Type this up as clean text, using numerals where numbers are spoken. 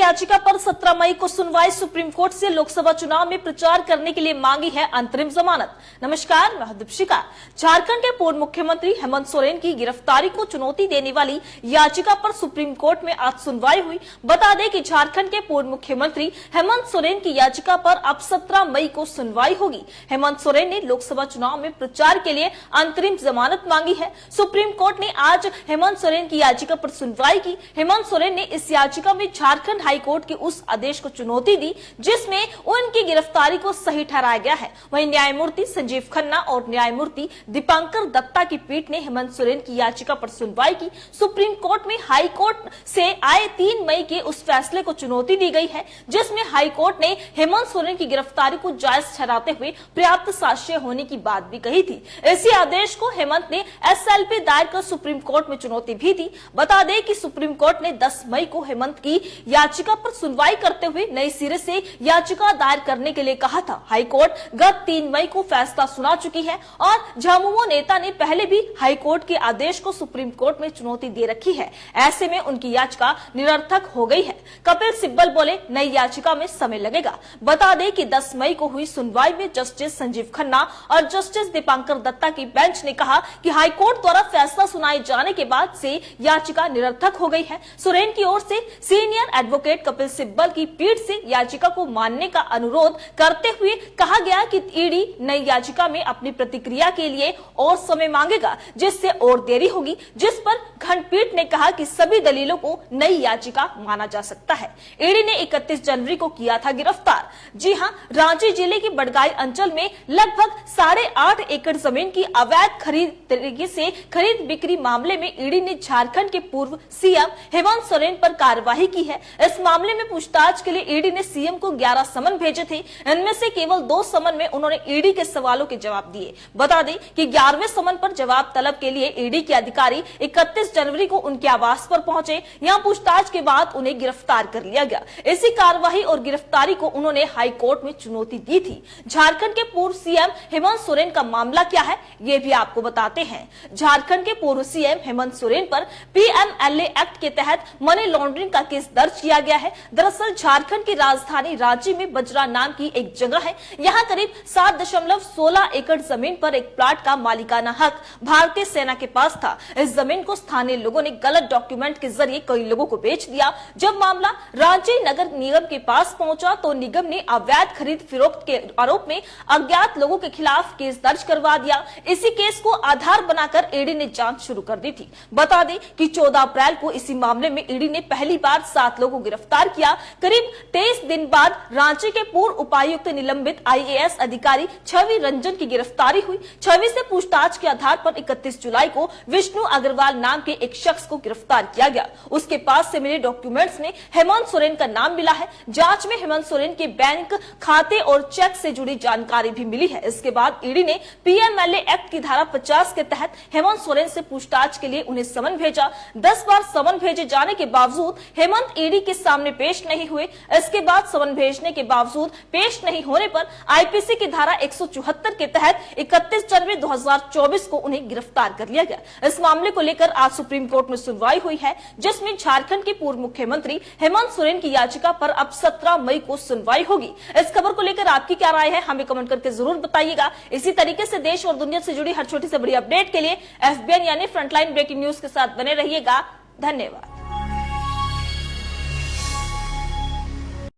याचिका पर 17 मई को सुनवाई। सुप्रीम कोर्ट से लोकसभा चुनाव में प्रचार करने के लिए मांगी है अंतरिम जमानत। नमस्कार, मैं दीपिका। झारखंड के पूर्व मुख्यमंत्री हेमंत सोरेन की गिरफ्तारी को चुनौती देने वाली याचिका पर सुप्रीम कोर्ट में आज सुनवाई हुई। बता दें कि झारखंड के पूर्व मुख्यमंत्री हेमंत सोरेन की याचिका पर अब 17 मई को सुनवाई होगी। हेमंत सोरेन ने लोकसभा चुनाव में प्रचार के लिए अंतरिम जमानत मांगी है। सुप्रीम कोर्ट ने आज हेमंत सोरेन की याचिका पर सुनवाई की। हेमंत सोरेन ने इस याचिका में झारखंड हाई कोर्ट के उस आदेश को चुनौती दी जिसमें उनकी गिरफ्तारी को सही ठहराया गया है। वहीं न्यायमूर्ति संजीव खन्ना और न्यायमूर्ति दीपांकर दत्ता की पीठ ने हेमंत सोरेन की याचिका पर सुनवाई की। सुप्रीम कोर्ट में हाई कोर्ट से आए 3 मई के उस फैसले को चुनौती दी गई है जिसमें हाई कोर्ट ने हेमंत सोरेन की गिरफ्तारी को जायज ठहराते हुए पर्याप्त साक्ष्य होने की बात भी कही थी। इसी आदेश को हेमंत ने एसएलपी दायर कर सुप्रीम कोर्ट में चुनौती भी दी। बता दें कि सुप्रीम कोर्ट ने 10 मई को हेमंत की याचिका पर सुनवाई करते हुए नए सिरे से याचिका दायर करने के लिए कहा था। हाईकोर्ट गत 3 मई को फैसला सुना चुकी है और झामुमो नेता ने पहले भी हाईकोर्ट के आदेश को सुप्रीम कोर्ट में चुनौती दे रखी है। ऐसे में उनकी याचिका निरर्थक हो गई है। कपिल सिब्बल बोले, नई याचिका में समय लगेगा। बता दें कि 10 मई को हुई सुनवाई में जस्टिस संजीव खन्ना और जस्टिस दीपांकर दत्ता की बेंच ने कहा कि हाईकोर्ट द्वारा फैसला सुनाए जाने के बाद से याचिका निरर्थक हो गई है। सोरेन की ओर से सीनियर एडवोकेट कपिल सिब्बल की पीठ से याचिका को मानने का अनुरोध करते हुए कहा गया कि ईडी नई याचिका में अपनी प्रतिक्रिया के लिए और समय मांगेगा जिससे और देरी होगी, जिस पर खंडपीठ ने कहा कि सभी दलीलों को नई याचिका माना जा सकता है। ईडी ने 31 जनवरी को किया था गिरफ्तार। जी हां, रांची जिले के बड़गाई अंचल में लगभग 8.5 एकड़ जमीन की अवैध तरीके से खरीद बिक्री मामले में ईडी ने झारखंड के पूर्व सीएम हेमंत सोरेन पर कार्रवाई की है। इस मामले में पूछताछ के लिए ईडी ने सीएम को 11 समन भेजे थे। इनमें से केवल 2 समन में उन्होंने ईडी के सवालों के जवाब दिए। बता दें कि 11वें समन पर जवाब तलब के लिए ईडी के अधिकारी 31 जनवरी को उनके आवास पर पहुंचे। यहां पूछताछ के बाद उन्हें गिरफ्तार कर लिया गया। इसी कार्रवाई और गिरफ्तारी को उन्होंने हाई कोर्ट में चुनौती दी थी। झारखंड के पूर्व सीएम हेमंत सोरेन का मामला क्या है, ये भी आपको बताते हैं। झारखंड के पूर्व सीएम हेमंत सोरेन पर पीएमएलए एक्ट के तहत मनी लॉन्ड्रिंग का केस दर्ज किया गया है। दरअसल झारखंड की राजधानी रांची में बजरा नाम की एक जगह है। यहाँ करीब 7.16 एकड़ जमीन पर एक प्लाट का मालिकाना हक भारतीय सेना के पास था। इस जमीन को स्थानीय लोगों ने गलत डॉक्यूमेंट के जरिए कई लोगों को बेच दिया। जब मामला रांची नगर निगम के पास पहुंचा तो निगम ने अवैध खरीद फरोख्त के आरोप में अज्ञात लोगों के खिलाफ केस दर्ज करवा दिया। इसी केस को आधार बनाकर ईडी ने जांच शुरू कर दी थी। बता दें कि 14 अप्रैल को इसी मामले में ईडी ने पहली बार 7 लोगों को गिरफ्तार किया। करीब 23 दिन बाद रांची के पूर्व उपायुक्त निलंबित आईएएस अधिकारी छवि रंजन की गिरफ्तारी हुई। छवि से पूछताछ के आधार पर 31 जुलाई को विष्णु अग्रवाल नाम के एक शख्स को गिरफ्तार किया गया। उसके पास से मिले डॉक्यूमेंट्स में हेमंत सोरेन का नाम मिला है। जांच में हेमंत सोरेन के बैंक खाते और चेक से जुड़ी जानकारी भी मिली है। इसके बाद ईडी ने पीएमएलए एक्ट की धारा 50 के तहत हेमंत सोरेन से पूछताछ के लिए उन्हें समन भेजा। 10 बार समन भेजे जाने के बावजूद हेमंत ईडी के सामने पेश नहीं हुए। इसके बाद समन भेजने के बावजूद पेश नहीं होने पर आईपीसी की धारा 174 के तहत 31 जनवरी 2024 को उन्हें गिरफ्तार कर लिया गया। इस मामले को लेकर आज सुप्रीम कोर्ट में सुनवाई हुई है जिसमें झारखंड के पूर्व मुख्यमंत्री हेमंत सोरेन की याचिका पर अब 17 मई को सुनवाई होगी। इस खबर को लेकर आपकी क्या राय है, हमें कमेंट करके जरूर बताइएगा। इसी तरीके से देश और दुनिया से जुड़ी हर छोटी से बड़ी अपडेट के लिए एफबीएन यानी फ्रंटलाइन ब्रेकिंग न्यूज के साथ बने रहिएगा। धन्यवाद।